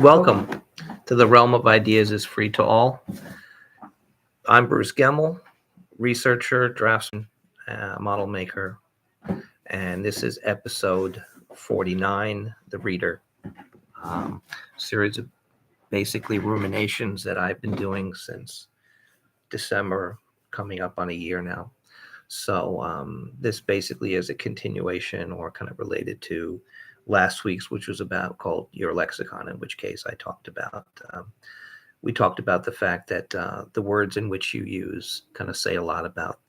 Welcome to the realm of ideas is free to all. I'm Bruce Gemmel, researcher, draftsman, model maker, and this is episode 49, The Reader, series of basically ruminations that I've been doing since December, coming up on a year now. So this basically is a continuation or kind of related to last week's, which was about called Your Lexicon, in which case I talked about we talked about the fact that the words in which you use kind of say a lot about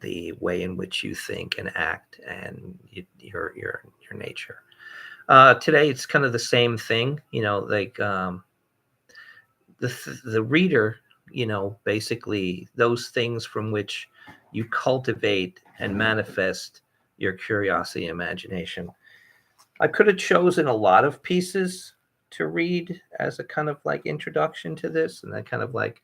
the way in which you think and act and your nature. Today it's kind of the same thing, the reader, basically those things from which you cultivate and manifest your curiosity and imagination. I could have chosen a lot of pieces to read as a kind of like introduction to this, and I kind of like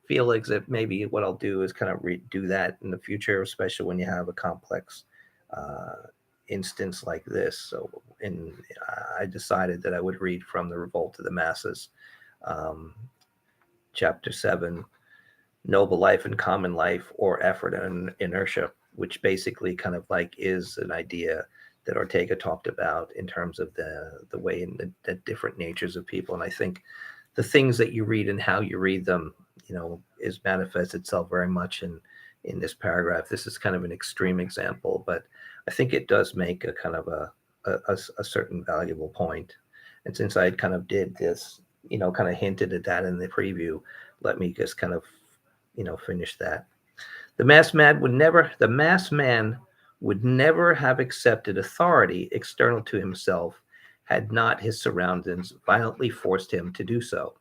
feel like that maybe what I'll do is kind of do that in the future, especially when you have a complex uh, instance like this. I decided that I would read from the Revolt of the Masses, um, chapter 7, Noble Life and Common Life, or Effort and Inertia, which basically kind of like is an idea that Ortega talked about in terms of the way in the different natures of people. And I think the things that you read and how you read them, is manifests itself very much in this paragraph. This is kind of an extreme example, but I think it does make a kind of a certain valuable point. And since I kind of did this, kind of hinted at that in the preview, let me just kind of, finish that. The mass man would never have accepted authority external to himself had not his surroundings violently forced him to do so.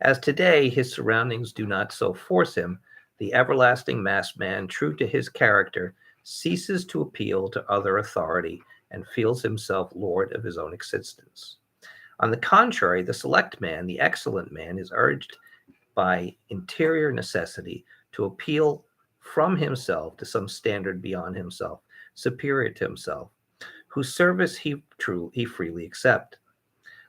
As today his surroundings do not so force him, the everlasting mass man, true to his character, ceases to appeal to other authority and feels himself lord of his own existence. On the contrary, the select man, the excellent man, is urged by interior necessity to appeal from himself to some standard beyond himself, superior to himself, whose service he freely accept.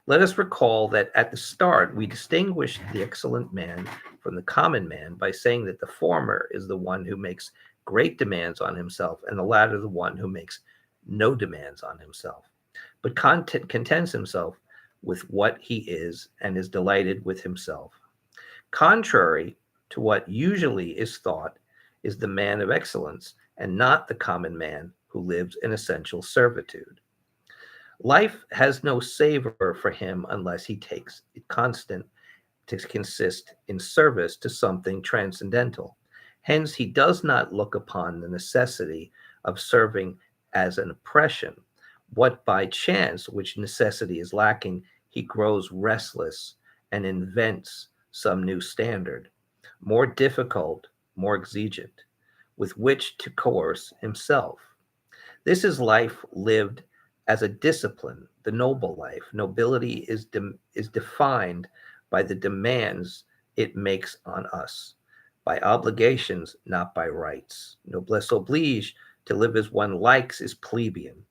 Let us recall that at the start we distinguished the excellent man from the common man by saying that the former is the one who makes great demands on himself, and the latter the one who makes no demands on himself, but contents himself with what he is and is delighted with himself. Contrary to what usually is thought, is the man of excellence, and not the common man who lives in essential servitude. Life has no savor for him unless he takes it constant to consist in service to something transcendental. Hence, he does not look upon the necessity of serving as an oppression. What by chance, which necessity is lacking, he grows restless and invents some new standard, more difficult, more exigent, with which to coerce himself. This is life lived as a discipline, the noble life. Nobility is defined by the demands it makes on us, by obligations, not by rights. Noblesse oblige, to live as one likes, is plebeian.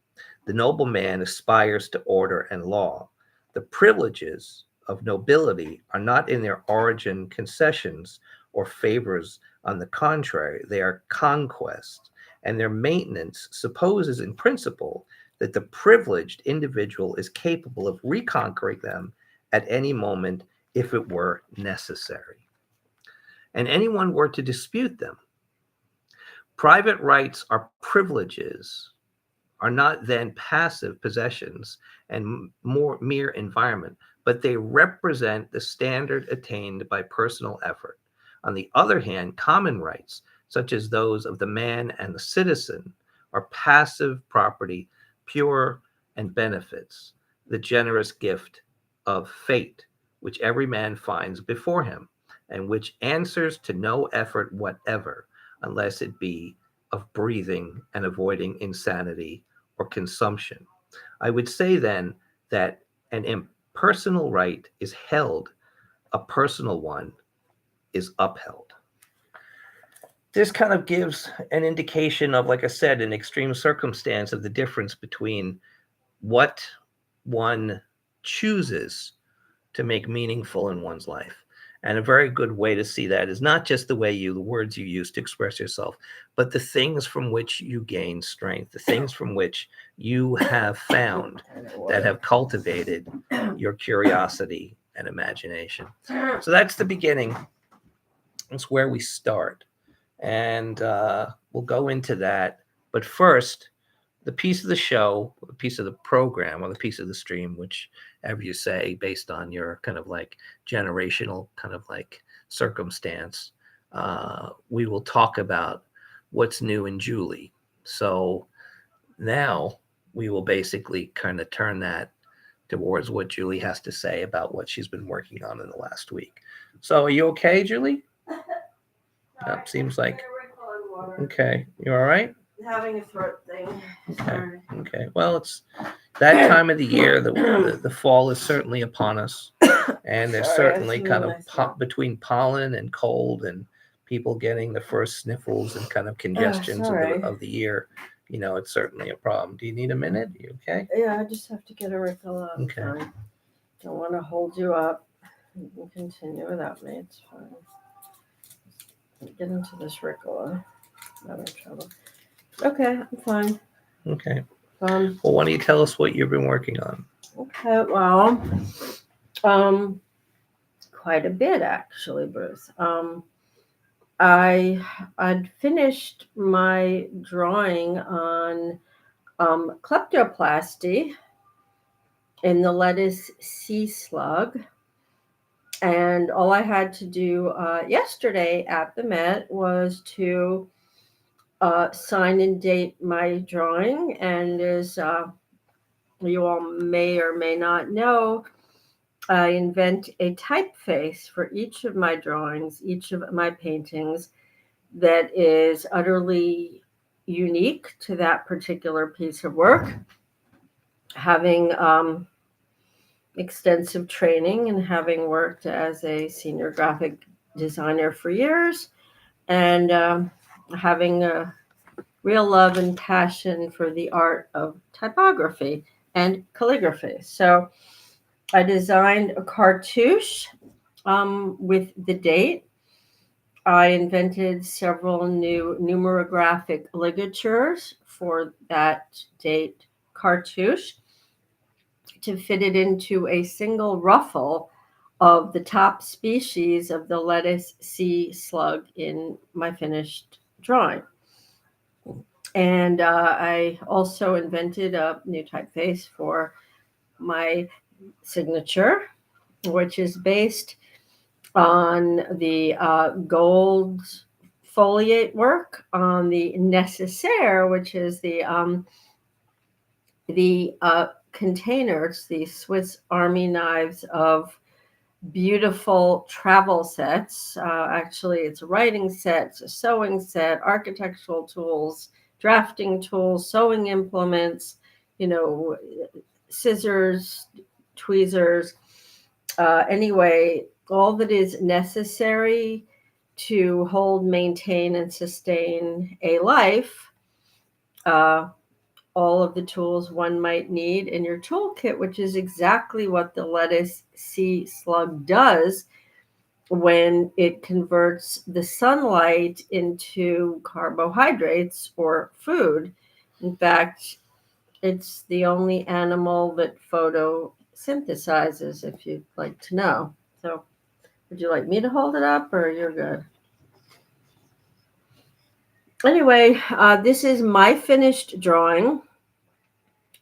The noble man aspires to order and law. The privileges of nobility are not in their origin concessions or favors. On the contrary, they are conquests, and their maintenance supposes in principle that the privileged individual is capable of reconquering them at any moment if it were necessary. And anyone were to dispute them. Private rights are privileges, are not then passive possessions and more mere environment, but they represent the standard attained by personal effort. On the other hand, common rights, such as those of the man and the citizen, are passive property, pure and benefits, the generous gift of fate, which every man finds before him, and which answers to no effort whatever, unless it be of breathing and avoiding insanity or consumption. I would say then that an impersonal right is held, a personal one is upheld. This kind of gives an indication of, like I said, an extreme circumstance of the difference between what one chooses to make meaningful in one's life. And a very good way to see that is not just the words you use to express yourself, but the things from which you gain strength, the things from which you have found that have cultivated your curiosity and imagination. So that's the beginning. That's where we start. And we'll go into that. But first, the piece of the show, the piece of the program, or the piece of the stream, whichever you say, based on your kind of like generational kind of like circumstance, we will talk about what's new in Julie. So now we will basically kind of turn that towards what Julie has to say about what she's been working on in the last week. So are you okay, Julie? That seems like okay. You all right? Having a throat thing. Okay. Okay. Well, it's that time of the year. The fall is certainly upon us, and there's certainly kind of between pollen and cold and people getting the first sniffles and kind of congestions of the year. You know, it's certainly a problem. Do you need a minute? You okay? Yeah, I just have to get a refill out. Okay. Fine. Don't want to hold you up. You can continue without me. It's fine. Get into this Ricola. Not in trouble. Okay, I'm fine. Okay. Well, why don't you tell us what you've been working on? Okay, well, quite a bit actually, Bruce. I'd finished my drawing on kleptoplasty in the lettuce sea slug. And all I had to do yesterday at the Met was to sign and date my drawing. And as you all may or may not know, I invent a typeface for each of my drawings, each of my paintings that is utterly unique to that particular piece of work. Having extensive training and having worked as a senior graphic designer for years, and having a real love and passion for the art of typography and calligraphy. So I designed a cartouche with the date. I invented several new numerographic ligatures for that date cartouche to fit it into a single ruffle of the top species of the lettuce sea slug in my finished drawing. And I also invented a new typeface for my signature, which is based on the gold foliate work on the nécessaire, which is the containers, the Swiss Army knives of beautiful travel sets. Actually, it's a writing set, it's a sewing set, architectural tools, drafting tools, sewing implements, scissors, tweezers. Anyway, all that is necessary to hold, maintain, and sustain a life. All of the tools one might need in your toolkit, which is exactly what the lettuce sea slug does when it converts the sunlight into carbohydrates or food. In fact, it's the only animal that photosynthesizes, if you'd like to know. So would you like me to hold it up, or you're good? Anyway, this is my finished drawing.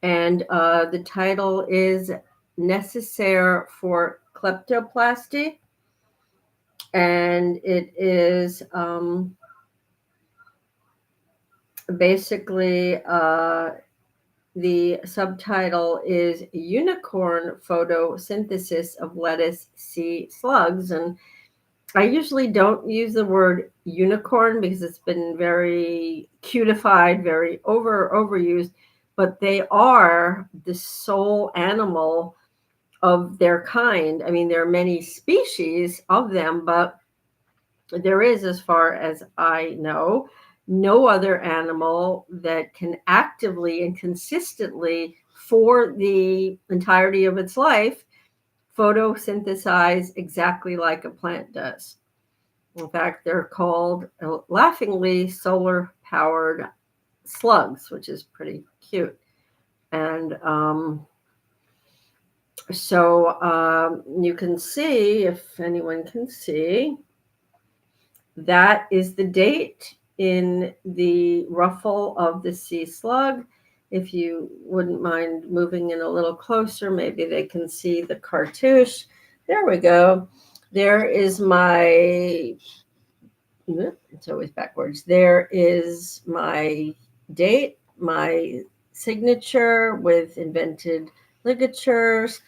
And the title is Nécessaire for Kleptoplasty. And it is basically the subtitle is Unicorn Photosynthesis of Lettuce Sea Slugs. And I usually don't use the word unicorn because it's been very cutified, very overused. But they are the sole animal of their kind. I mean, there are many species of them, but there is, as far as I know, no other animal that can actively and consistently, for the entirety of its life, photosynthesize exactly like a plant does. In fact, they're called laughingly solar powered slugs, which is pretty cute. And you can see, if anyone can see, that is the date in the ruffle of the sea slug. If you wouldn't mind moving in a little closer, maybe they can see the cartouche. There we go. There is my, it's always backwards. There is my date, my signature with invented ligatures,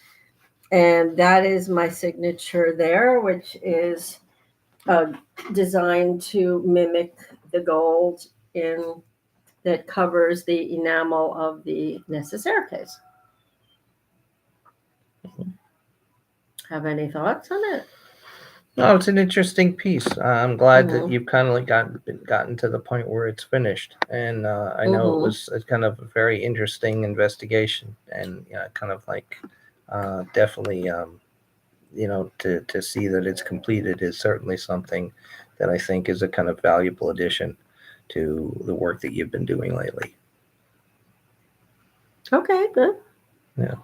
and that is my signature there, which is uh, designed to mimic the gold in that covers the enamel of the necessaire case. Have any thoughts on it? No, it's an interesting piece. I'm glad that Mm-hmm. you've kind of gotten to the point where it's finished, and I know it Mm-hmm. was a kind of a very interesting investigation, and kind of like definitely to see that it's completed is certainly something that I think is a kind of valuable addition to the work that you've been doing lately. Okay, good. Yeah.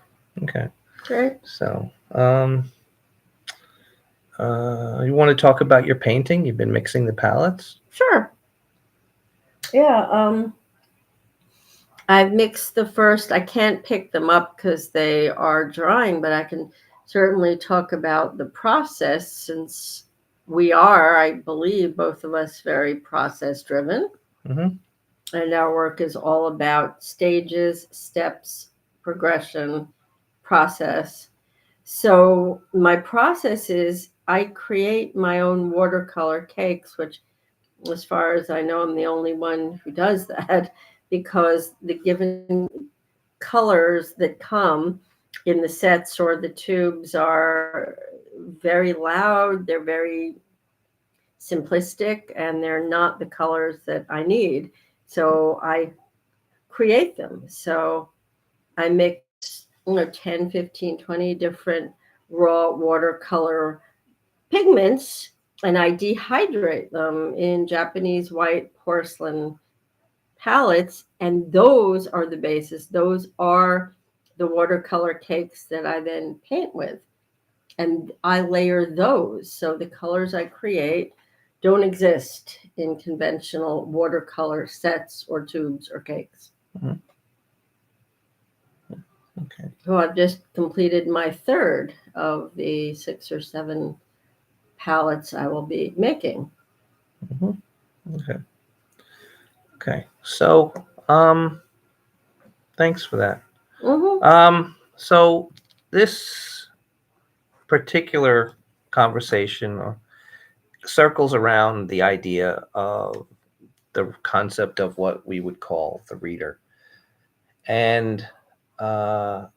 Okay. Great. So, you want to talk about your painting? You've been mixing the palettes. Sure. Yeah. I've mixed the first. I can't pick them up because they are drying, but I can certainly talk about the process since we are, I believe, both of us very process driven. Mm-hmm. And our work is all about stages, steps, progression, process. So my process is I create my own watercolor cakes, which, as far as I know, I'm the only one who does that because the given colors that come in the sets or the tubes are very loud, they're very simplistic, and they're not the colors that I need. So I create them. So I mix 10, 15, 20 different raw watercolor pigments, and I dehydrate them in Japanese white porcelain palettes, and those are the basis. Those are the watercolor cakes that I then paint with. And I layer those. So the colors I create don't exist in conventional watercolor sets or tubes or cakes. Mm-hmm. Okay. So I've just completed my third of the 6 or 7 palettes I will be making. Mm-hmm. Okay. Okay. So, thanks for that. Mm-hmm. So this particular conversation circles around the idea of the concept of what we would call the reader. And uh,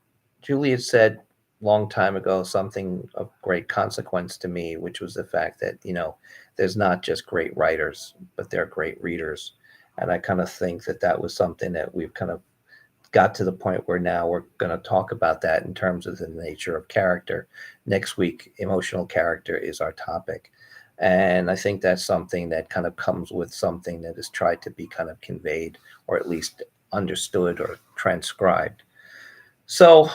Julie said long time ago something of great consequence to me, which was the fact that, there's not just great writers, but they're great readers. And I kind of think that that was something that we've kind of got to the point where now we're going to talk about that in terms of the nature of character. Next week, emotional character is our topic. And I think that's something that kind of comes with something that is tried to be kind of conveyed or at least understood or transcribed. So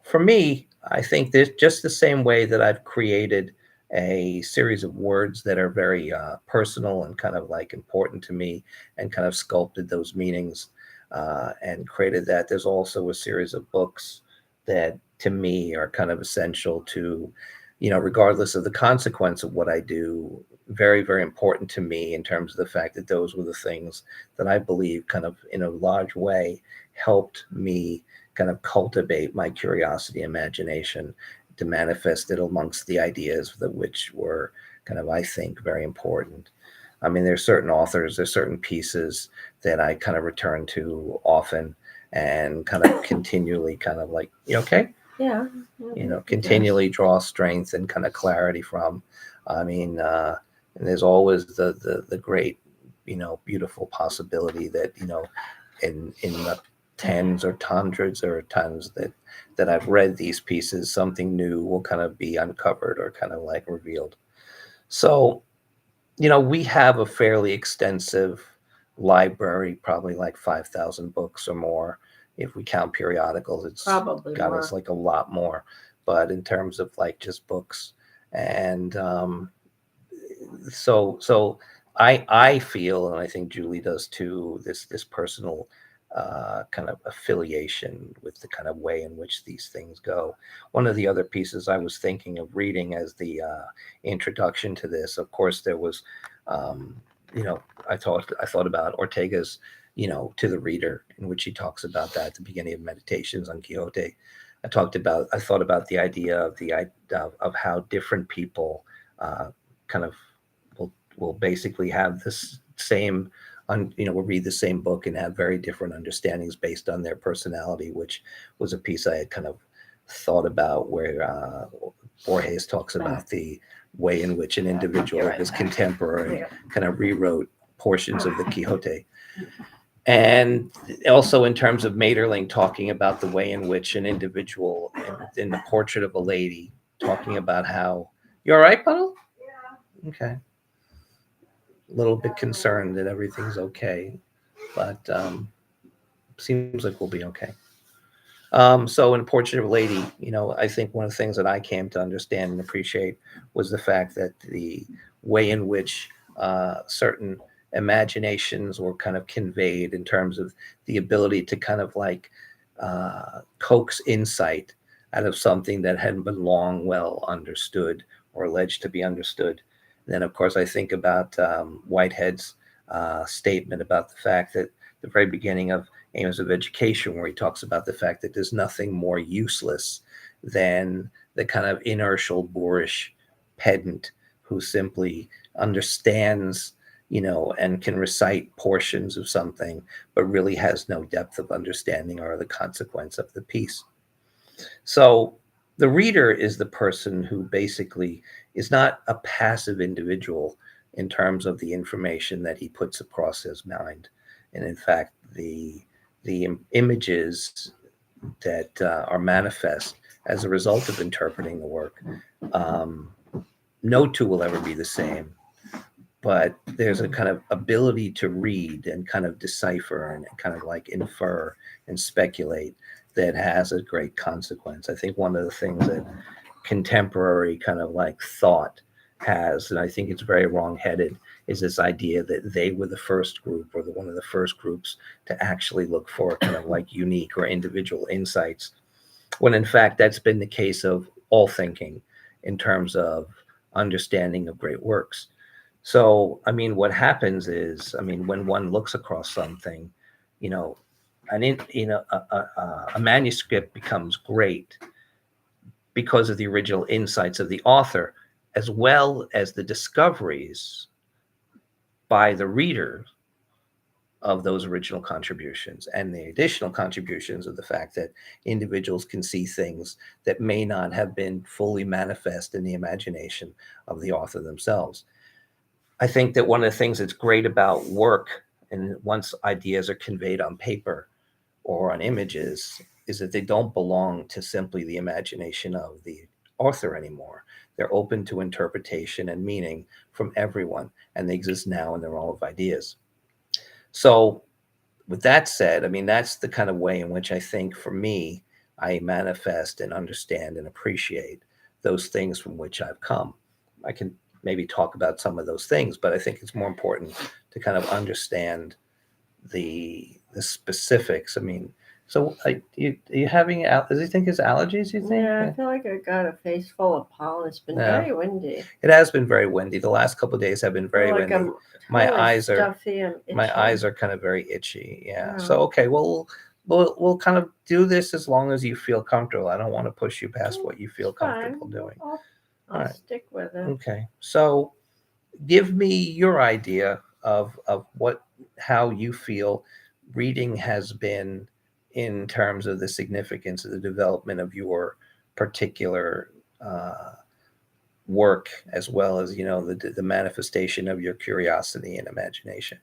for me, I think there's just the same way that I've created a series of words that are very personal and kind of like important to me and kind of sculpted those meanings and created that. There's also a series of books that to me are kind of essential to, regardless of the consequence of what I do, very, very important to me in terms of the fact that those were the things that I believe kind of in a large way helped me kind of cultivate my curiosity, imagination, to manifest it amongst the ideas that which were kind of, I think, very important. I mean, there's certain authors, there's certain pieces that I kind of return to often and kind of continually kind of like, you okay? Yeah. Continually draw strength and kind of clarity from. I mean, and there's always the great, beautiful possibility that, in the tens or hundreds or tons that I've read these pieces, something new will kind of be uncovered or kind of like revealed. So, we have a fairly extensive library, probably like 5,000 books or more. If we count periodicals, it's Probably got us more. like a lot more. But in terms of like just books, and so I feel, and I think Julie does too, this personal kind of affiliation with the kind of way in which these things go. One of the other pieces I was thinking of reading as the introduction to this, of course, there was, um, you know, I thought about Ortega's, to the reader, in which he talks about that at the beginning of Meditations on Quixote. I thought about the idea of how different people kind of will will basically have this same will read the same book and have very different understandings based on their personality, which was a piece I had kind of thought about, where Borges talks about the way in which an individual of his contemporary kind of rewrote portions of the Quixote. And also in terms of Maeterlinck talking about the way in which an individual in the Portrait of a Lady, talking about how, you all right, Puddle? Okay. A little bit concerned that everything's okay, but seems like we'll be okay. So in Portrait of a Lady, I think one of the things that I came to understand and appreciate was the fact that the way in which certain imaginations were kind of conveyed, in terms of the ability to kind of like coax insight out of something that hadn't been long well understood or alleged to be understood. And then, of course, I think about Whitehead's statement about the fact that the very beginning of Aims of Education, where he talks about the fact that there's nothing more useless than the kind of inertial, boorish pedant who simply understands, and can recite portions of something, but really has no depth of understanding or the consequence of the piece. So the reader is the person who basically is not a passive individual in terms of the information that he puts across his mind. And in fact, the images that are manifest as a result of interpreting the work, um, no two will ever be the same, but there's a kind of ability to read and kind of decipher and kind of like infer and speculate that has a great consequence. I think one of the things that contemporary kind of like thought has, and I think it's very wrongheaded, is this idea that they were the first group, or one of the first groups to actually look for kind of like unique or individual insights, when in fact that's been the case of all thinking in terms of understanding of great works. So, I mean, what happens is, I mean, when one looks across something, you know, a manuscript becomes great because of the original insights of the author, as well as the discoveries by the reader of those original contributions, and the additional contributions of the fact that individuals can see things that may not have been fully manifest in the imagination of the author themselves. I think that one of the things that's great about work, and once ideas are conveyed on paper or on images, is that they don't belong to simply the imagination of the author anymore. They're open to interpretation and meaning from everyone, and they exist now in their role of ideas. So, with that said, I mean, that's the kind of way in which I think, for me, I manifest and understand and appreciate those things from which I've come. I can maybe talk about some of those things, but I think it's more important to kind of understand the specifics. I mean, so you having does he think it's allergies? You think? Yeah, I feel like I got a face full of pollen. It's been Yeah. very windy. It has been very windy. The last couple of days have been I feel very like windy. I'm My totally eyes are stuffy and my itchy. eyes are kind of very itchy. Yeah. Yeah. So okay, well, we'll kind of do this as long as you feel comfortable. I don't want to push you past what you feel It's fine. comfortable doing. I'll All right. stick with it. Okay. So give me your idea of how you feel reading has been in terms of the significance of the development of your particular work, as well as the manifestation of your curiosity and imagination.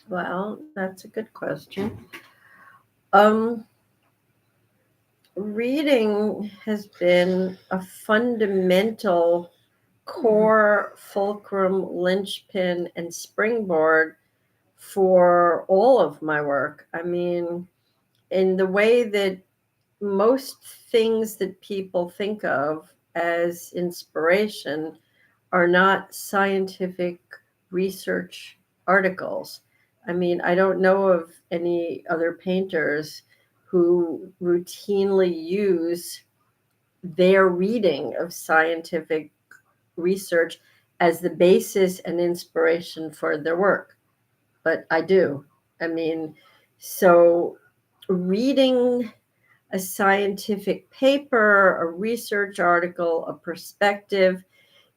Well, that's a good question. Um, Reading has been a fundamental core fulcrum, linchpin, and springboard for all of my work. I mean, in the way that most things that people think of as inspiration are not scientific research articles. I mean, I don't know of any other painters who routinely use their reading of scientific research as the basis and inspiration for their work, but I do. I mean, so reading a scientific paper, a research article, a perspective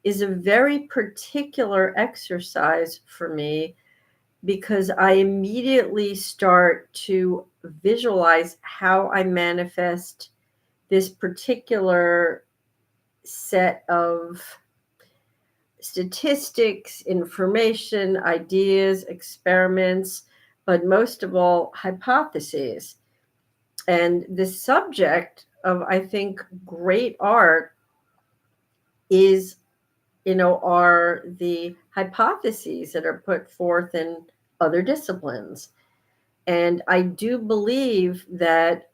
is a very particular exercise for me because I immediately start to visualize how I manifest this particular set of statistics, information, ideas, experiments, but most of all, hypotheses. And the subject of, I think, great art is, are the hypotheses that are put forth in other disciplines. And I do believe that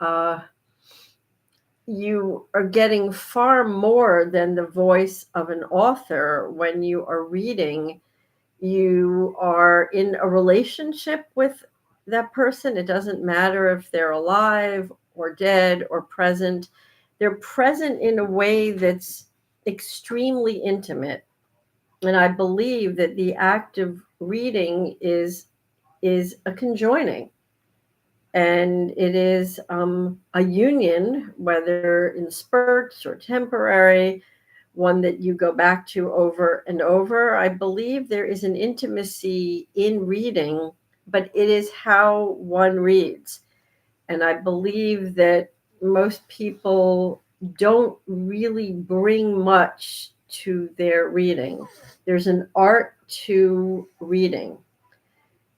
you are getting far more than the voice of an author when you are reading. You are in a relationship with that person. It doesn't matter if they're alive or dead or present. They're present in a way that's extremely intimate. And I believe that the act of reading is a conjoining, and it is a union, whether in spurts or temporary, one that you go back to over and over. I believe there is an intimacy in reading, but it is how one reads. And I believe that most people don't really bring much to their reading. There's an art to reading.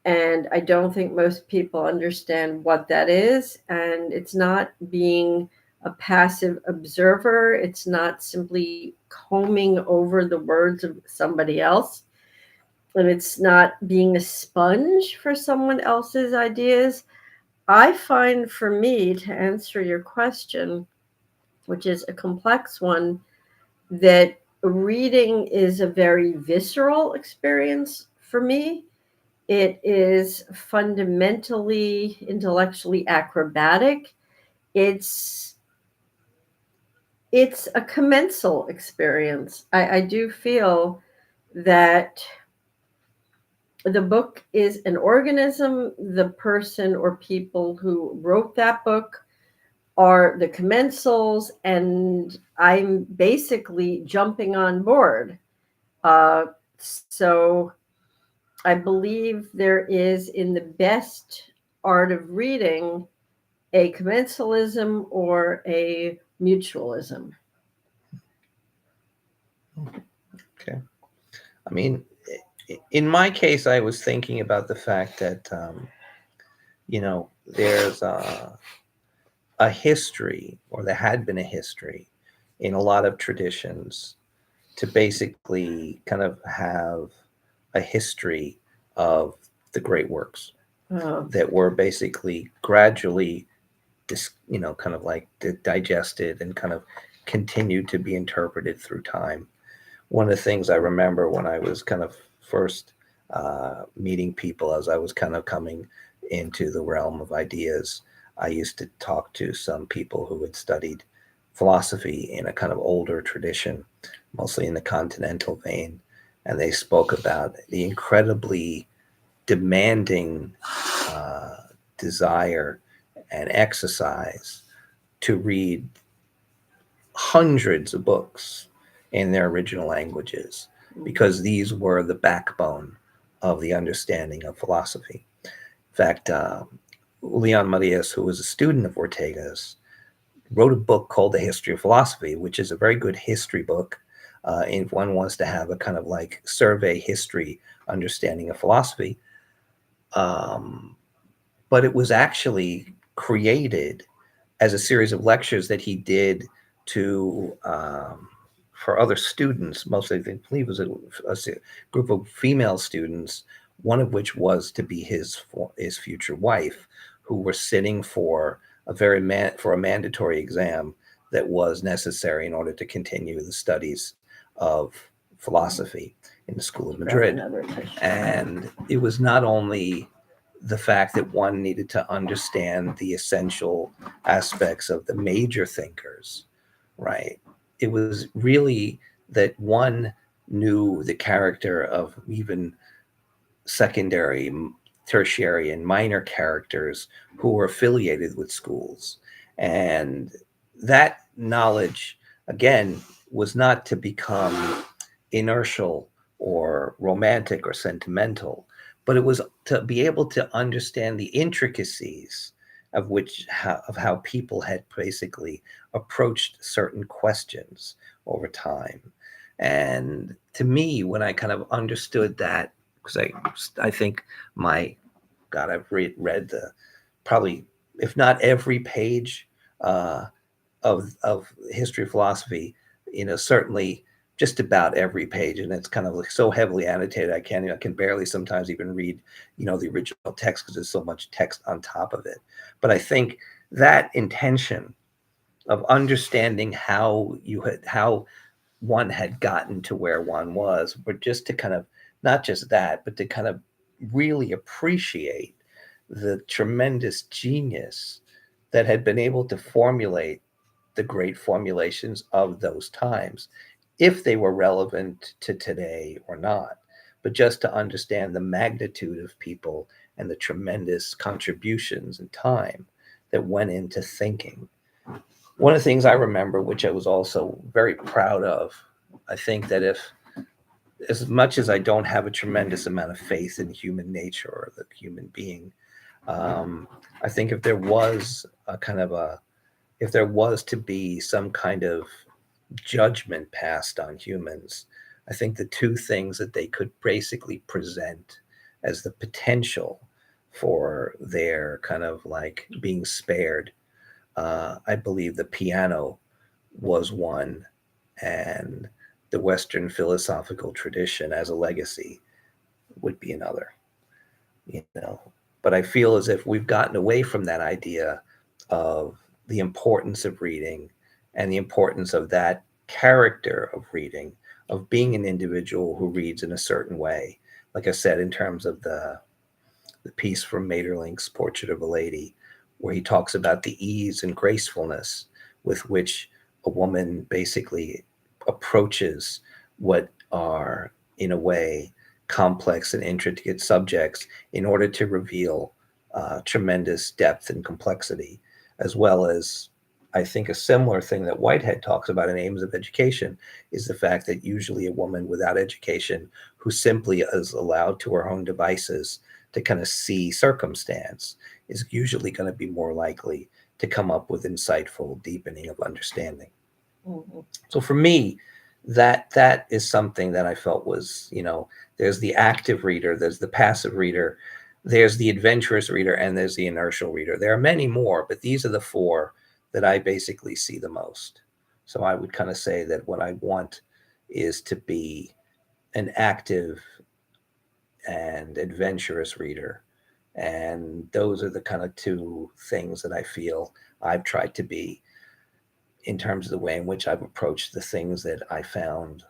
And I don't think most people understand what that is. And it's not being a passive observer, it's not simply combing over the words of somebody else. And it's not being a sponge for someone else's ideas. I find for me, to answer your question, which is a complex one, that reading is a very visceral experience for me. It is fundamentally intellectually acrobatic. It's it's a commensal experience. I do feel that the book is an organism. The person or people who wrote that book are the commensals, and I'm basically jumping on board. So I believe there is, in the best art of reading, a commensalism or a mutualism. Okay. I mean, in my case, I was thinking about the fact that, there's a history, or there had been a history in a lot of traditions to basically kind of have a history of the great works Uh, that were basically gradually, kind of like digested and kind of continued to be interpreted through time. One of the things I remember when I was kind of first meeting people as I was kind of coming into the realm of ideas, I used to talk to some people who had studied philosophy in a kind of older tradition, mostly in the continental vein. And they spoke about the incredibly demanding uh, desire and exercise to read hundreds of books in their original languages, because these were the backbone of the understanding of philosophy. In fact, Leon Marias, who was a student of Ortega's, wrote a book called The History of Philosophy, which is a very good history book. If one wants to have a kind of like survey history understanding of philosophy. But it was actually created as a series of lectures that he did to for other students, mostly I believe it was a group of female students, one of which was to be his future wife, who were sitting for for a mandatory exam that was necessary in order to continue the studies of philosophy in the School of Grab Madrid. another tissue. And it was not only the fact that one needed to understand the essential aspects of the major thinkers, right? It was really that one knew the character of even secondary, tertiary, and minor characters who were affiliated with schools. And that knowledge, again, was not to become inertial or romantic or sentimental, but it was to be able to understand the intricacies of how people had basically approached certain questions over time. And to me, when I kind of understood that, because I think my God, I've read the probably, if not every page uh, of history of philosophy, certainly just about every page, and it's kind of like so heavily annotated. I can barely sometimes even read, the original text because there's so much text on top of it. But I think that intention of understanding how one had gotten to where one was, but just to kind of not just that, but to kind of really appreciate the tremendous genius that had been able to formulate the great formulations of those times, if they were relevant to today or not, but just to understand the magnitude of people and the tremendous contributions and time that went into thinking. One of the things I remember, which I was also very proud of, I think that if, as much as I don't have a tremendous amount of faith in human nature or the human being, um, I think if there was a kind of a, if there was to be some kind of judgment passed on humans, I think the two things that they could basically present as the potential for their kind of like being spared, I believe the piano was one, and the Western philosophical tradition as a legacy would be another. You know, but I feel as if we've gotten away from that idea of the importance of reading and the importance of that character of reading, of being an individual who reads in a certain way. Like I said, in terms of the piece from Maeterlinck's Portrait of a Lady, where he talks about the ease and gracefulness with which a woman basically approaches what are, in a way, complex and intricate subjects in order to reveal tremendous depth and complexity, as well as, I think, a similar thing that Whitehead talks about in Aims of Education is the fact that usually a woman without education who simply is allowed to her own devices to kind of see circumstance is usually going to be more likely to come up with insightful deepening of understanding. Mm-hmm. So for me, that is something that I felt was, there's the active reader, there's the passive reader, there's the adventurous reader, and there's the inertial reader. There are many more, but these are the four that I basically see the most. So I would kind of say that what I want is to be an active and adventurous reader. And those are the kind of two things that I feel I've tried to be in terms of the way in which I've approached the things that I found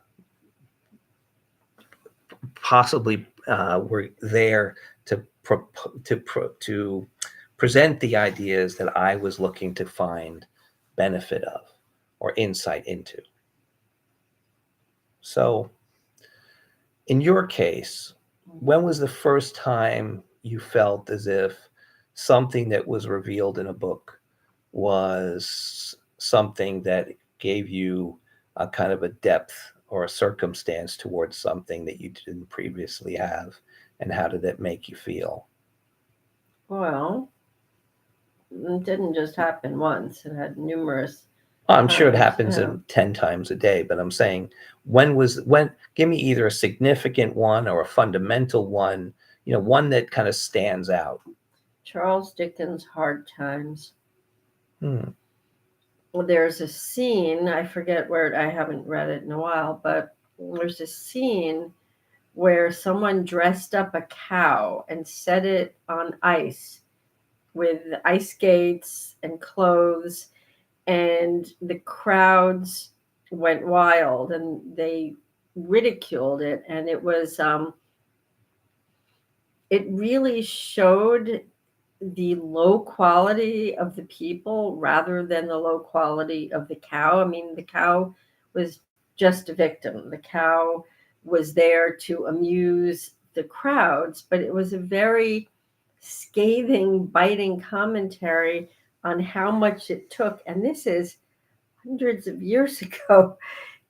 possibly were there to to present the ideas that I was looking to find benefit of or insight into. So, in your case, when was the first time you felt as if something that was revealed in a book was something that gave you a kind of a depth or a circumstance towards something that you didn't previously have? And how did it make you feel? Well, it didn't just happen once. It had numerous I'm sure it times. happens Yeah. 10 times a day, but I'm saying, give me either a significant one or a fundamental one, one that kind of stands out. Charles Dickens' Hard Times. Hmm. Well, there's a scene, I forget where, I haven't read it in a while, but there's a scene where someone dressed up a cow and set it on ice with ice skates and clothes, and the crowds went wild and they ridiculed it. And it really showed the low quality of the people rather than the low quality of the cow. I mean, the cow was just a victim. The cow was there to amuse the crowds, but it was a very scathing, biting commentary on how much it took. And this is hundreds of years ago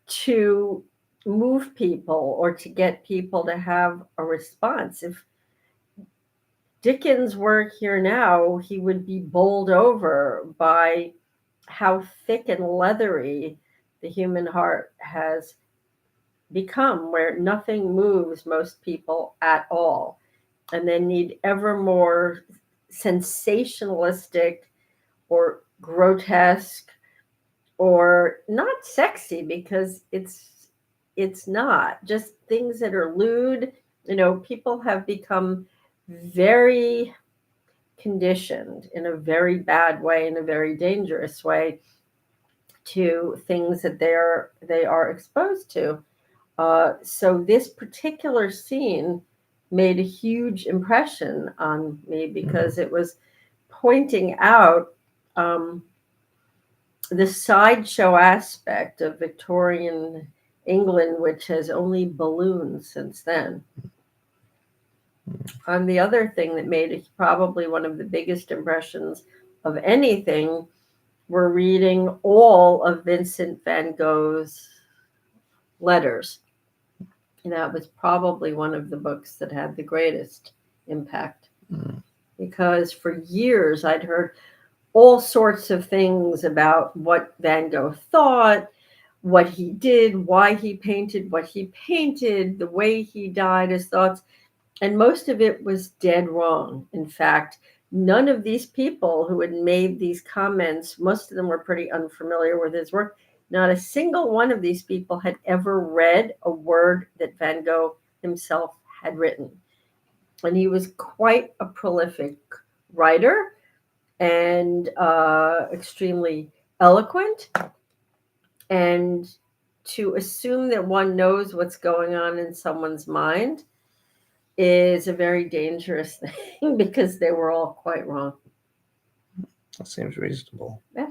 to move people or to get people to have a response. If Dickens were here now, he would be bowled over by how thick and leathery the human heart has become, where nothing moves most people at all. And they need ever more sensationalistic or grotesque or not sexy, because it's not, just things that are lewd. People have become very conditioned in a very bad way, in a very dangerous way, to things that they are exposed to. So this particular scene made a huge impression on me because it was pointing out the sideshow aspect of Victorian England, which has only ballooned since then. And the other thing that made it probably one of the biggest impressions of anything were reading all of Vincent van Gogh's letters. And that was probably one of the books that had the greatest impact, because for years I'd heard all sorts of things about what Van Gogh thought, what he did, why he painted what he painted, the way he died, his thoughts. And most of it was dead wrong. In fact, none of these people who had made these comments, most of them were pretty unfamiliar with his work. Not a single one of these people had ever read a word that Van Gogh himself had written. And he was quite a prolific writer and extremely eloquent. And to assume that one knows what's going on in someone's mind is a very dangerous thing, because they were all quite wrong. That seems reasonable. Yeah.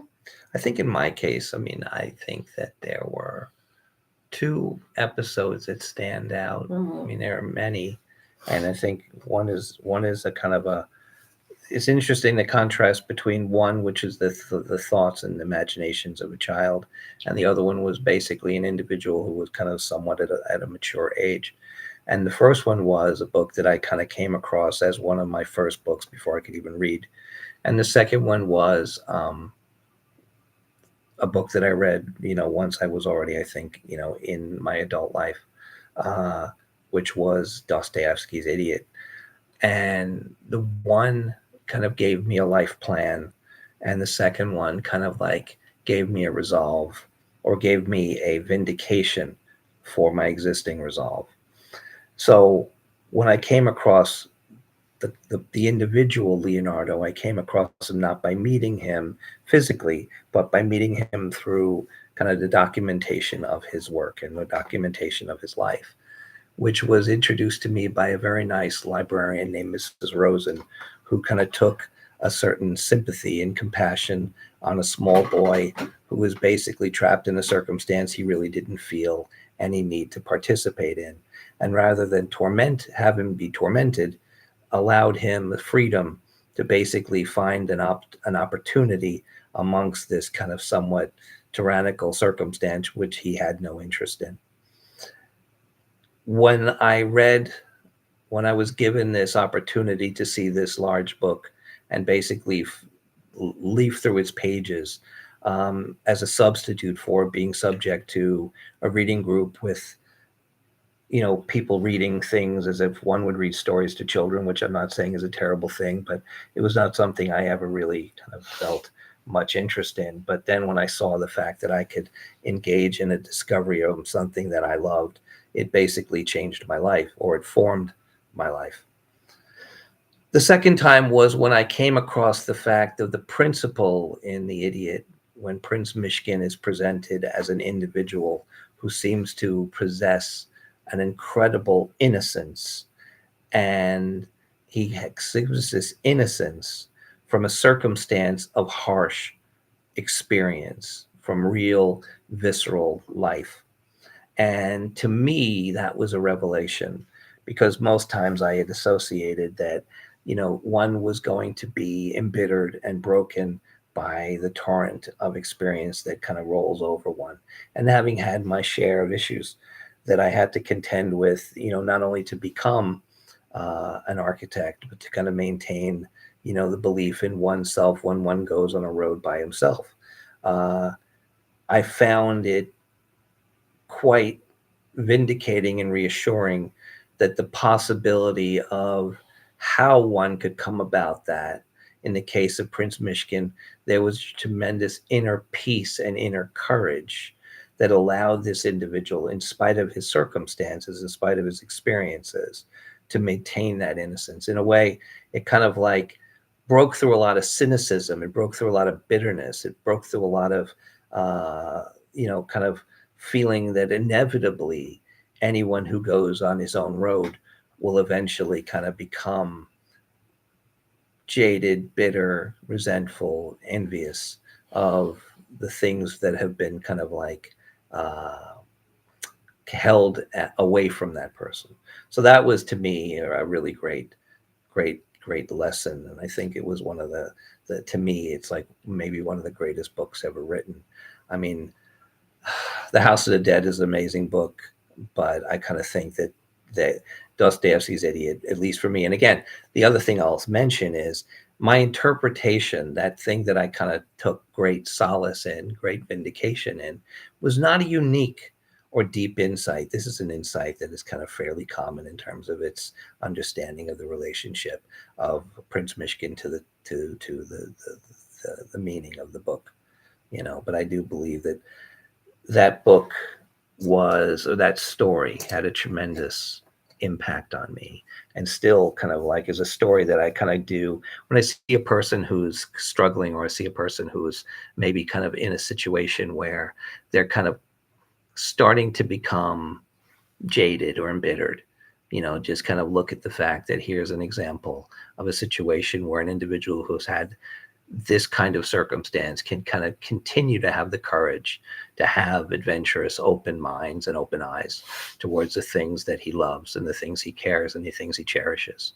I think in my case, I think that there were two episodes that stand out. Mm-hmm. There are many, and I think one is a kind of a. It's interesting the contrast between one, which is the thoughts and imaginations of a child, and the other one was basically an individual who was kind of somewhat at a mature age. And the first one was a book that I kind of came across as one of my first books before I could even read. And the second one was a book that I read, once I was already, I think, in my adult life, uh, which was Dostoevsky's Idiot. And the one kind of gave me a life plan, and the second one kind of like gave me a resolve, or gave me a vindication for my existing resolve. So when I came across the individual Leonardo, I came across him not by meeting him physically, but by meeting him through kind of the documentation of his work and the documentation of his life, which was introduced to me by a very nice librarian named Mrs. Rosen, who kind of took a certain sympathy and compassion on a small boy who was basically trapped in a circumstance he really didn't feel any need to participate in. And rather than have him be tormented, allowed him the freedom to basically find an opportunity amongst this kind of somewhat tyrannical circumstance, which he had no interest in. When I was given this opportunity to see this large book and basically leaf through its pages as a substitute for being subject to a reading group with people reading things as if one would read stories to children, which I'm not saying is a terrible thing, but it was not something I ever really kind of felt much interest in. But then when I saw the fact that I could engage in a discovery of something that I loved, it basically changed my life, or it formed my life. The second time was when I came across the fact of the principle in The Idiot, when Prince Mishkin is presented as an individual who seems to possess an incredible innocence, and he exhibits this innocence from a circumstance of harsh experience, from real visceral life. And to me, that was a revelation, because most times I had associated that, one was going to be embittered and broken by the torrent of experience that kind of rolls over one. And having had my share of issues that I had to contend with, not only to become an architect, but to kind of maintain, the belief in oneself when one goes on a road by himself. Uh, I found it quite vindicating and reassuring that the possibility of how one could come about that, in the case of Prince Mishkin, there was tremendous inner peace and inner courage that allowed this individual, in spite of his circumstances, in spite of his experiences, to maintain that innocence. In a way, it kind of like broke through a lot of cynicism, it broke through a lot of bitterness, it broke through a lot of kind of feeling that inevitably anyone who goes on his own road will eventually kind of become jaded, bitter, resentful, envious of the things that have been kind of like uh, held away from that person. So that was, to me, a really great lesson. And I think it was one of to me, it's like maybe one of the greatest books ever written. I mean, The House of the Dead is an amazing book, but I kind of think that Dostoevsky's Idiot, at least for me. And again, the other thing I'll mention is my interpretation, that thing that I kind of took great solace in, great vindication in, was not a unique or deep insight. This is an insight that is kind of fairly common in terms of its understanding of the relationship of Prince Mishkin to the meaning of the book. But I do believe that book or that story had a tremendous impact on me, and still kind of like is a story that I kind of do when I see a person who's struggling, or I see a person who's maybe kind of in a situation where they're kind of starting to become jaded or embittered. Just kind of look at the fact that here's an example of a situation where an individual who's had this kind of circumstance can kind of continue to have the courage to have adventurous, open minds and open eyes towards the things that he loves and the things he cares and the things he cherishes.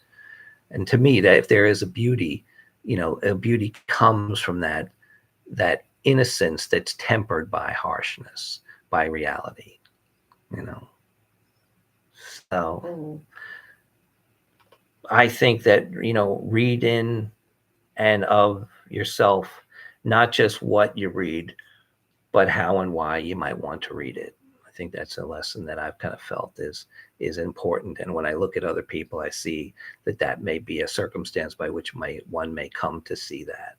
And to me, that if there is a beauty, a beauty comes from that innocence that's tempered by harshness, by reality. You know, so Mm. I think that read in and of yourself, not just what you read, but how and why you might want to read it. I think that's a lesson that I've kind of felt is important. And when I look at other people, I see that may be a circumstance by which one may come to see that.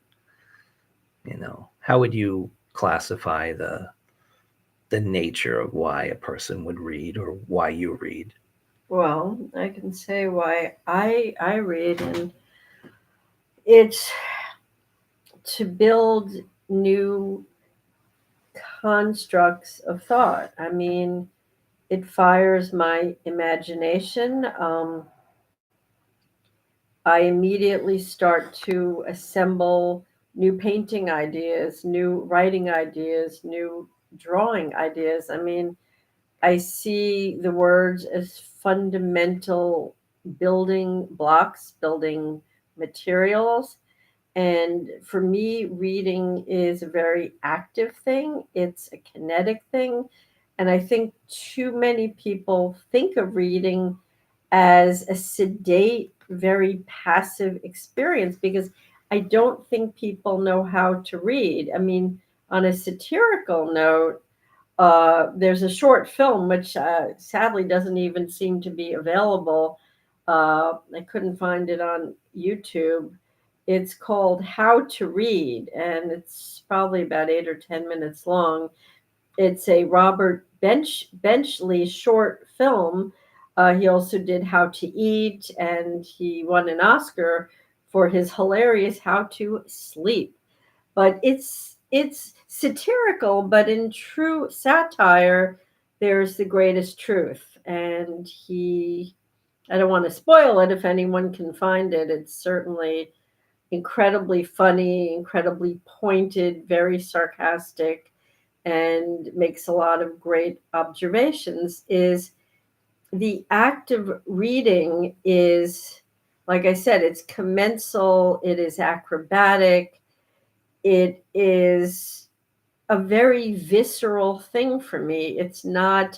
How would you classify the nature of why a person would read, or why you read? Well, I can say why I read, and it's to build new constructs of thought. I mean, it fires my imagination. I immediately start to assemble new painting ideas, new writing ideas, new drawing ideas. I mean, I see the words as fundamental building blocks, building materials. And for me, reading is a very active thing, it's a kinetic thing. And I think too many people think of reading as a sedate, very passive experience, because I don't think people know how to read. I mean, on a satirical note, There's a short film which sadly doesn't even seem to be available. I couldn't find it on YouTube. It's called How to Read, and it's probably about 8 or 10 minutes long. It's a Robert Benchley short film. He also did How to Eat, and he won an Oscar for his hilarious How to Sleep. But it's satirical, but in true satire, there's the greatest truth. And I don't want to spoil it if anyone can find it. It's certainly incredibly funny, incredibly pointed, very sarcastic, and makes a lot of great observations. Is the act of reading is, like I said, it's commensal, it is acrobatic, it is a very visceral thing for me. It's not,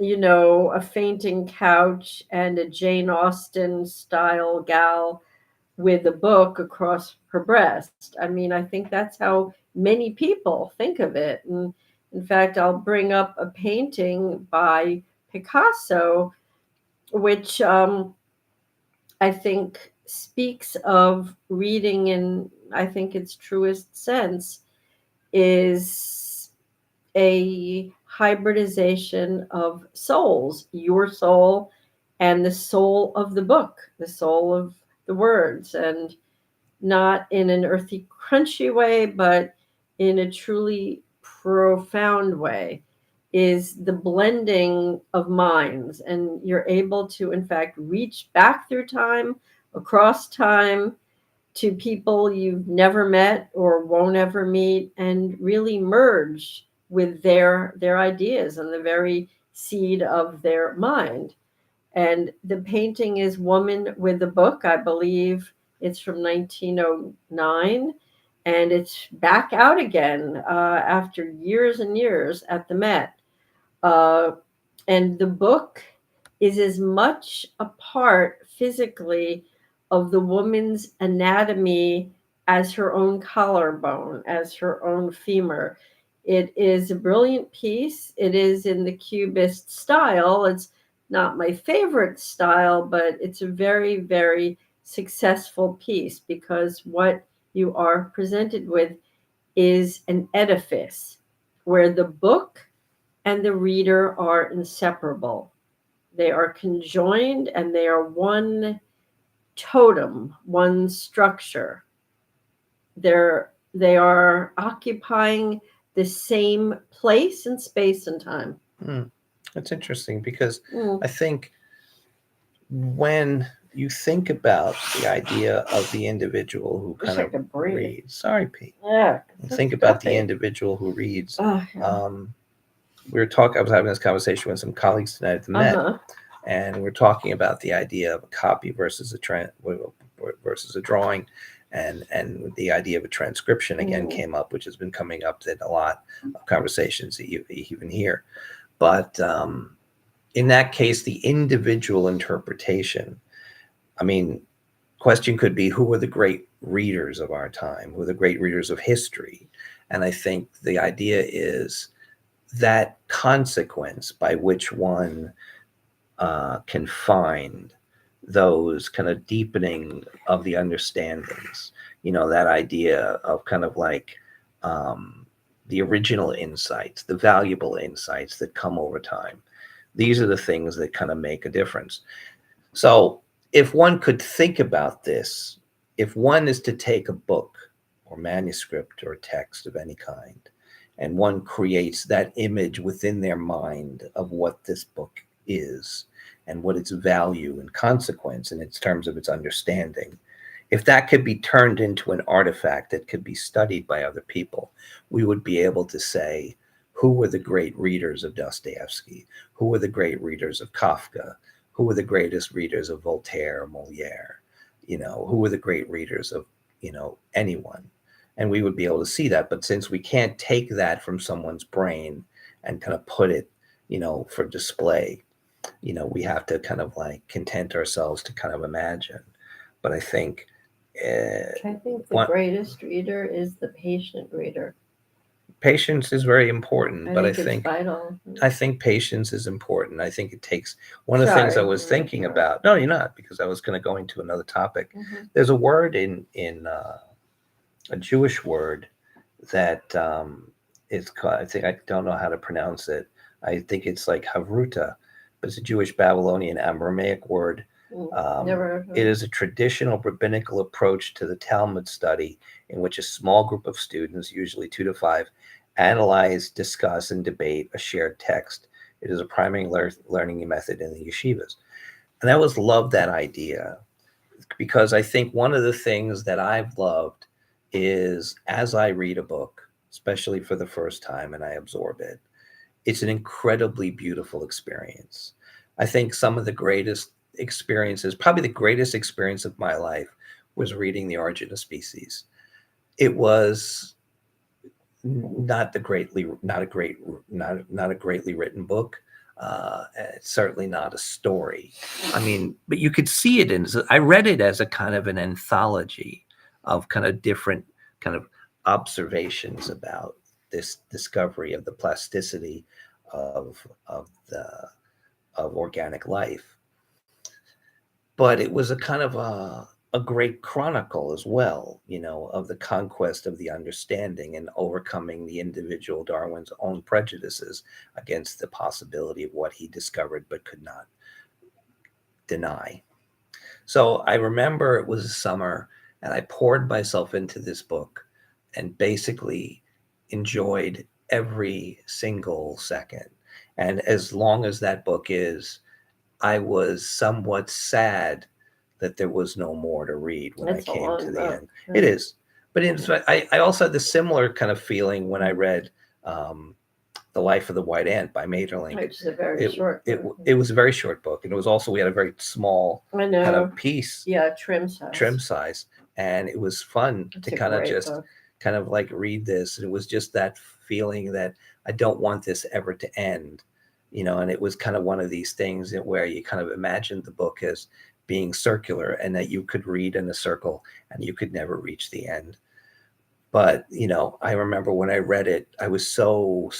a fainting couch and a Jane Austen style gal with a book across her breast. I mean, I think that's how many people think of it. And in fact, I'll bring up a painting by Picasso, which I think speaks of reading in, I think, its truest sense, is a hybridization of souls, your soul and the soul of the book, the soul of the words, and not in an earthy, crunchy way, but in a truly profound way, is the blending of minds. And you're able to, in fact, reach back through time, across time, to people you've never met or won't ever meet, and really merge with their ideas and the very seed of their mind. And the painting is Woman with a Book. I believe it's from 1909. And it's back out again after years and years at the Met. Uh, and the book is as much a part physically of the woman's anatomy as her own collarbone, as her own femur. It is a brilliant piece. It is in the Cubist style. It's not my favorite style, but it's a very, very successful piece because what you are presented with is an edifice where the book and the reader are inseparable. They are conjoined and they are one totem, one structure. They are occupying the same place in space and time. That's interesting because Mm. I think when you think about the idea of the individual who Wish kind I of could breathe. reads, sorry, Pete, Yeah. and so think about the stuffy. individual who reads. Oh, yeah. I was having this conversation with some colleagues tonight at the Met, Uh-huh. and we're talking about the idea of a copy versus versus a drawing, and the idea of a transcription again came up, which has been coming up in a lot of conversations that you even hear. But in that case, the individual interpretation, I mean, question could be who were the great readers of our time, who were the great readers of history? And I think the idea is that consequence by which one can find those kind of deepening of the understandings, that idea of kind of like the original insights, the valuable insights that come over time. These are the things that kind of make a difference. So if one could think about this, if one is to take a book or manuscript or text of any kind, and one creates that image within their mind of what this book is and what its value and consequence in its terms of its understanding, if that could be turned into an artifact that could be studied by other people, we would be able to say, who were the great readers of Dostoevsky? Who were the great readers of Kafka? Who were the greatest readers of Voltaire or Moliere? Who were the great readers of, anyone? And we would be able to see that. But since we can't take that from someone's brain and kind of put it, for display, we have to kind of like content ourselves to kind of imagine. But I think I think the greatest reader is the patient reader. patience is very important, I but think it's vital. I think patience is important. I think it takes one of the things I Sorry. was thinking about. No, you're not, because I was going to go into another topic. There's a word in a Jewish word that is called, I think, I don't know how to pronounce it. I think it's like havruta, but it's a Jewish Babylonian Aramaic word. Never. It is a traditional rabbinical approach to the Talmud study in which a small group of students, usually 2 to 5, analyze, discuss, and debate a shared text. It is a primary learning method in the yeshivas. And I always loved that idea because I think one of the things that I've loved is as I read a book, especially for the first time, and I absorb it, it's an incredibly beautiful experience. I think some of the greatest experiences, probably the greatest experience of my life, was reading The Origin of Species. It was not the greatly, not a great, not a greatly written book. It's certainly not a story. I mean, but you could see it in. I read it as a kind of an anthology of kind of different kind of observations about this discovery of the plasticity of of the of organic life. But it was a kind of a great chronicle as well, of the conquest of the understanding and overcoming the individual Darwin's own prejudices against the possibility of what he discovered but could not deny. So I remember it was summer and I poured myself into this book and basically enjoyed every single second. And as long as that book is, I was somewhat sad that there was no more to read when I came to the end. It is. But I also had the similar kind of feeling when I read The Life of the White Ant by Maeterlinck. Which is a very short book. It was a very short book. And it was also, we had a very small kind of piece. Yeah, trim size. And it was fun to kind of just kind of like read this. And it was just that feeling that I don't want this ever to end. And it was kind of one of these things where you kind of imagined the book as being circular and that you could read in a circle and you could never reach the end. But, I remember when I read it, I was so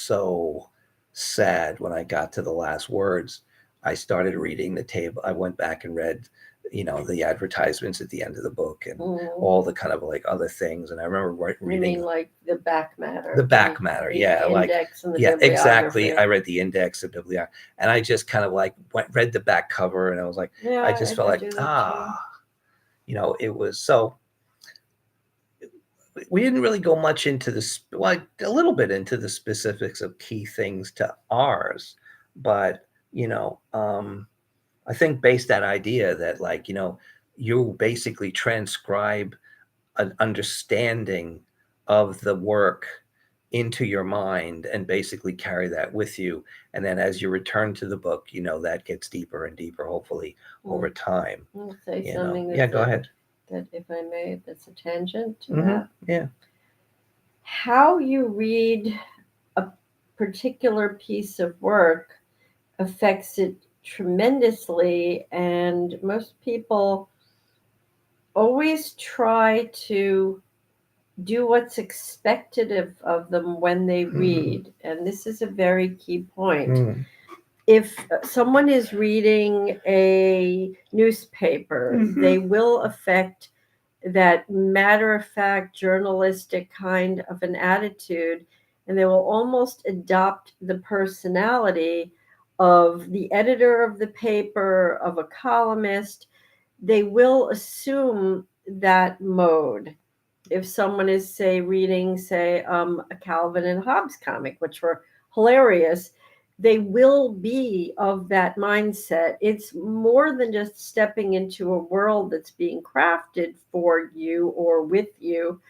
sad when I got to the last words. I started reading the table. I went back and read, the advertisements at the end of the book and all the kind of like other things. And I remember reading. You mean like the back matter? The back matter, yeah. Like index and the bibliography. Exactly. I read the index of bibliography, and I just kind of like read the back cover, and I was like, I just felt like, it was so. We didn't really go much into this, like a little bit into the specifics of key things to ours, but I think based that idea that like you basically transcribe an understanding of the work into your mind and basically carry that with you, and then as you return to the book, that gets deeper and deeper, hopefully over time. I'll say something. Yeah, go ahead. That, if I may, that's a tangent to that. Yeah. How you read a particular piece of work affects it tremendously, and most people always try to do what's expected of them when they read. And this is a very key point. If someone is reading a newspaper, they will affect that matter-of-fact journalistic kind of an attitude, and they will almost adopt the personality of the editor of the paper, of a columnist. They will assume that mode. If someone is, say, reading, say, a Calvin and Hobbes comic, which were hilarious, they will be of that mindset. It's more than just stepping into a world that's being crafted for you or with you.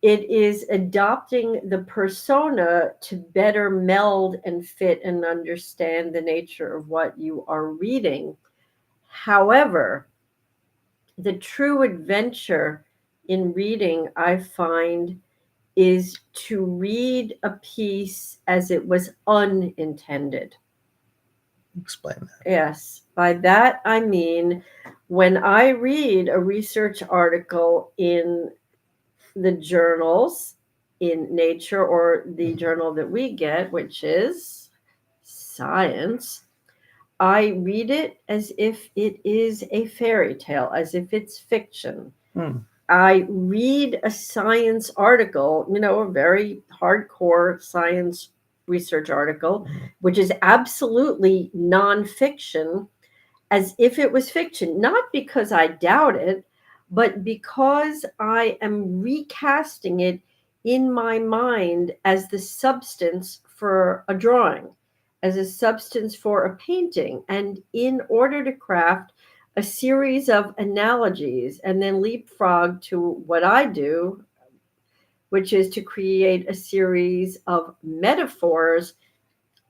It is adopting the persona to better meld and fit and understand the nature of what you are reading. However, the true adventure in reading, I find, is to read a piece as it was unintended. Explain that. Yes. By that, I mean, when I read a research article in the journals, in Nature or the Mhm. journal that we get, which is Science, I read it as if it is a fairy tale, as if it's fiction. Hmm. I read a science article, a very hardcore science research article, Mhm. which is absolutely nonfiction, as if it was fiction, not because I doubt it, but because I am recasting it in my mind as the substance for a drawing, as a substance for a painting. And in order to craft a series of analogies and then leapfrog to what I do, which is to create a series of metaphors,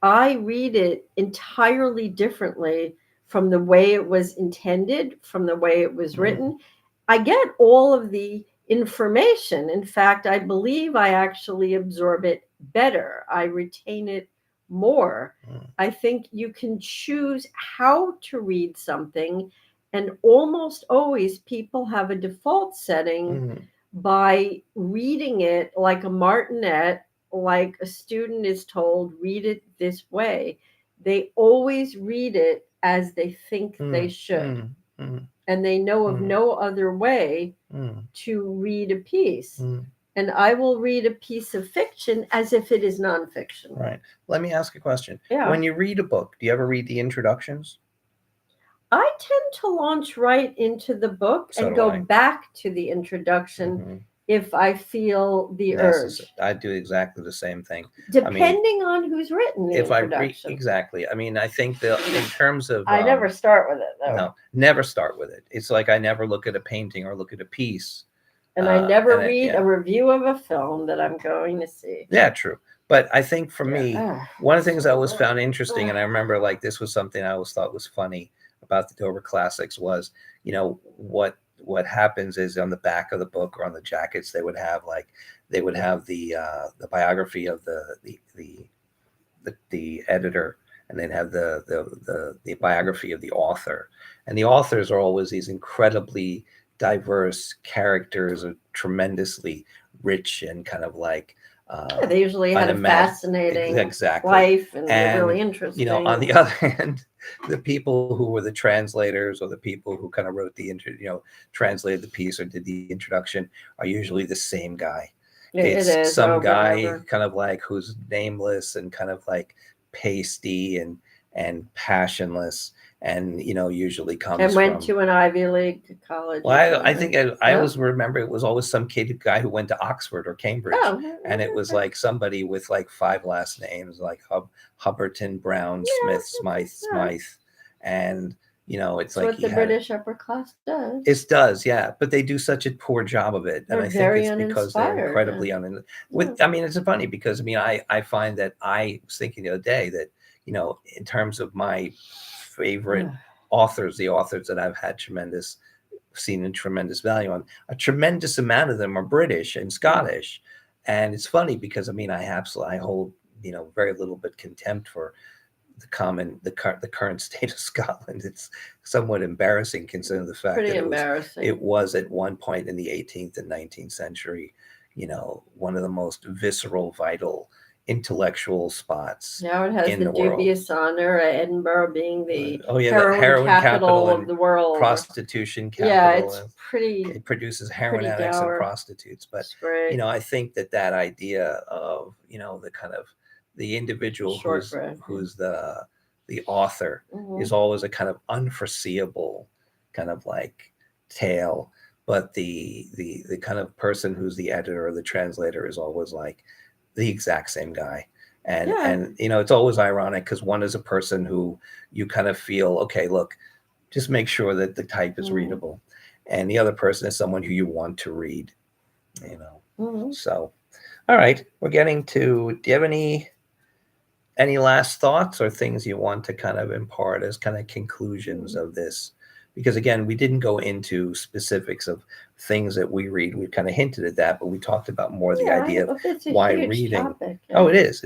I read it entirely differently from the way it was intended, from the way it was Mhm. written. I get all of the information. In fact, I believe I actually absorb it better. I retain it more. Mhm. I think you can choose how to read something, and almost always people have a default setting Mhm. by reading it like a martinet, like a student is told, read it this way. They always read it as they think they Mhm. should. Mhm. And they know of Mhm. no other way Mhm. to read a piece. Mhm. And I will read a piece of fiction as if it is nonfiction. Right. Let me ask a question. Yeah. When you read a book, do you ever read the introductions? I tend to launch right into the book So and do go I. back to the introduction Hmm. if I feel the Necessary. urge, I do exactly the same thing. I mean, depending on who's written the if I read introduction. exactly, I mean, I think that in terms of I never start with it though. no, never start with it. It's like I never look at a painting or look at a piece. And I never And read yeah, a review of a film that I'm going to see. yeah, true. But I think for Yeah. me, one of the things I always found interesting, and I remember like this was something I always thought was funny about the Dover Classics was, what happens is on the back of the book or on the jackets they would have the biography of the editor, and they'd have the biography of the author, and the authors are always these incredibly diverse characters, of tremendously rich and kind of like Yeah, they usually had a fascinating exactly. life and they're And really on the interesting. other hand, the people who were the translators or the people who kind of wrote translated the piece or did the introduction are usually the same guy. It It's is some over and guy over. kind of like who's nameless and kind of like pasty and passionless, and usually comes And went from. to an Ivy League college or Well, I something. think I No? always remember it was always some guy who went to Oxford or Cambridge, Oh, and it was like somebody with like five last names, like Hubberton, Brown, Smith, Smythe, yeah. Smythe, and it's It's like what he the had. British upper class does. It does, yeah, but they do such a poor job of it, and They're I think very it's because they're uninspired. Yeah. incredibly Yeah. with. I mean, it's funny because I mean, I find that I was thinking the other day that in terms of my favorite authors, the authors that I've had seen a tremendous value on, a tremendous amount of them are British and Scottish, and it's funny because I mean, I hold very little but contempt for the current state of Scotland. It's somewhat embarrassing considering the fact Pretty that embarrassing. it was at one point in the 18th and 19th century, one of the most visceral, vital, intellectual spots Now it has in the the world. dubious honor of Edinburgh being the Oh yeah, the heroin heroin capital capital of and the world. prostitution Yeah, capital. it's pretty It produces heroin pretty addicts and dour. prostitutes. But It's great. I think that idea of the kind of the individual Shortbread. who's the author Mm-hmm. is always a kind of unforeseeable kind of like tale, but the kind of person who's the editor or the translator is always like the exact same guy. And it's always ironic because one is a person who you kind of feel, okay, look, just make sure that the type is readable, and the other person is someone who you want to read. So all right, we're getting to, do you have any last thoughts or things you want to kind of impart as kind of conclusions of this? Because again, we didn't go into specifics of things that we read. We kind of hinted at that, but we talked about more the idea of It's a why huge reading. topic. Oh, it is.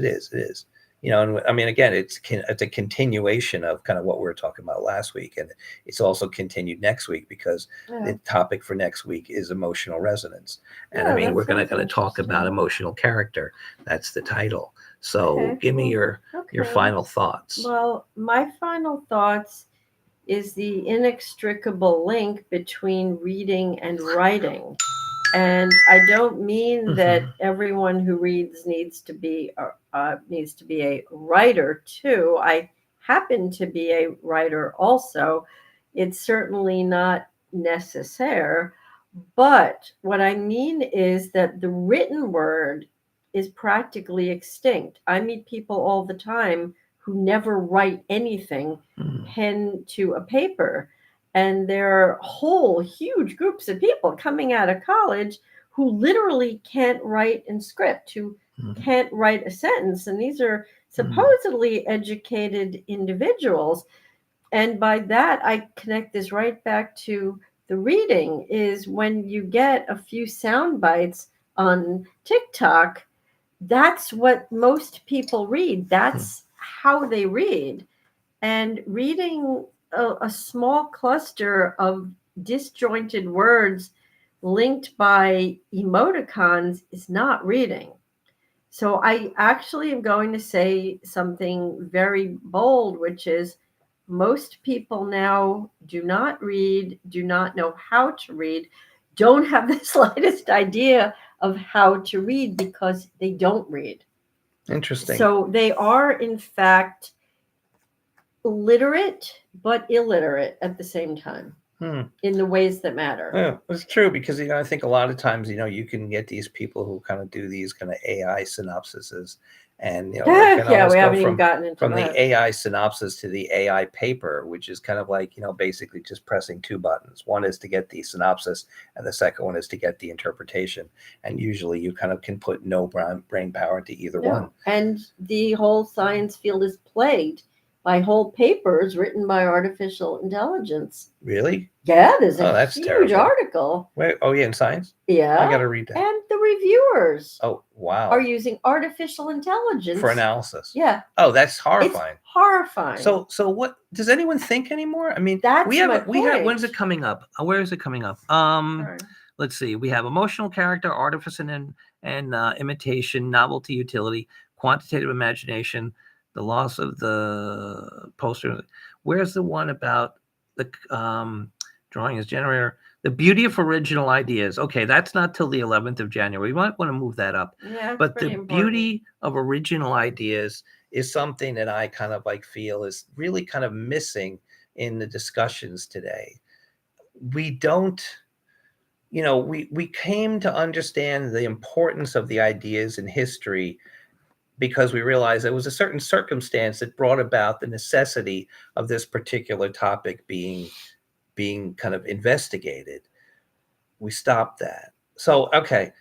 And I mean, again, it's a continuation of kind of what we were talking about last week, and it's also continued next week because Yeah. the topic for next week is emotional resonance. And I Yeah, mean, that we're going sounds to talk about interesting. emotional character. That's the title. So Okay. give me your Okay. final thoughts. Well, my final thoughts is the inextricable link between reading and writing. And I don't mean that Mhm. everyone who reads needs to be a writer too. I happen to be a writer also. It's certainly not necessary. But what I mean is that the written word is practically extinct. I meet people all the time who never write anything Mm. pen to a paper. And there are whole huge groups of people coming out of college who literally can't write in script, who Mhm. can't write a sentence. And these are Mm. supposedly educated individuals. And by that, I connect this right back to the reading is when you get a few sound bites on TikTok, that's what most people read. That's how they read. And reading a small cluster of disjointed words linked by emoticons is not reading. So I actually am going to say something very bold, which is most people now do not read, do not know how to read, don't have the slightest idea of how to read because they don't read. Interesting. So they are, in fact, literate but illiterate at the same time in the ways that matter. Yeah, it's true because I think a lot of times you can get these people who kind of do these kind of AI synopsises, and they can Yeah, almost we go haven't even gotten into from that. the AI synopsis to the AI paper, which is kind of like basically just pressing two buttons. One is to get the synopsis, and the second one is to get the interpretation. And usually, you kind of can put no brain power into either one. No. And the whole science field is plagued by whole papers written by artificial intelligence. Really? Yeah, there's a that's huge terrible. article. Wait, oh yeah, in science? Yeah. I got to read that. And the reviewers Oh wow. are using artificial intelligence For analysis. Yeah. Oh, that's It's horrifying. horrifying. So what does anyone think anymore? I mean, That's we have my we have point. when's it coming up? Where is it coming up? Sorry. Let's see. We have emotional character, artifice and imitation, novelty, utility, quantitative imagination, the loss of the poster. Where's the one about the drawing as generator? The beauty of original ideas. Okay, that's not till the 11th of January. You might want to move that up. Yeah, it's But pretty the important. beauty of original ideas is something that I kind of like feel is really kind of missing in the discussions today. We don't, we came to understand the importance of the ideas in history because we realized there was a certain circumstance that brought about the necessity of this particular topic being kind of investigated. We stopped that. So, okay.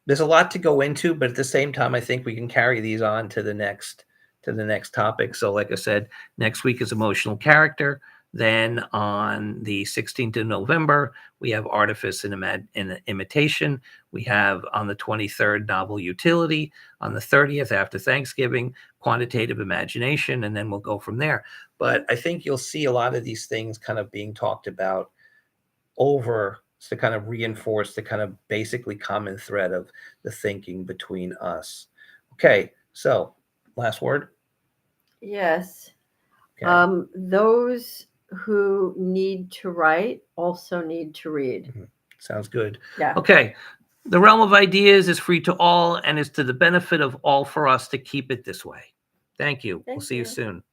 There's a lot to go into, but at the same time, I think we can carry these on to the next topic. So, like I said, next week is emotional character. Then on the 16th of November, we have artifice and imitation. We have on the 23rd, novel utility. On the 30th, after Thanksgiving, quantitative imagination, and then we'll go from there. But I think you'll see a lot of these things kind of being talked about over to kind of reinforce the kind of basically common thread of the thinking between us. Okay, so last word. Yes. Okay. Those who need to write also need to read. Sounds good. Yeah. Okay. The realm of ideas is free to all and is to the benefit of all for us to keep it this way. Thank you. We'll see you soon.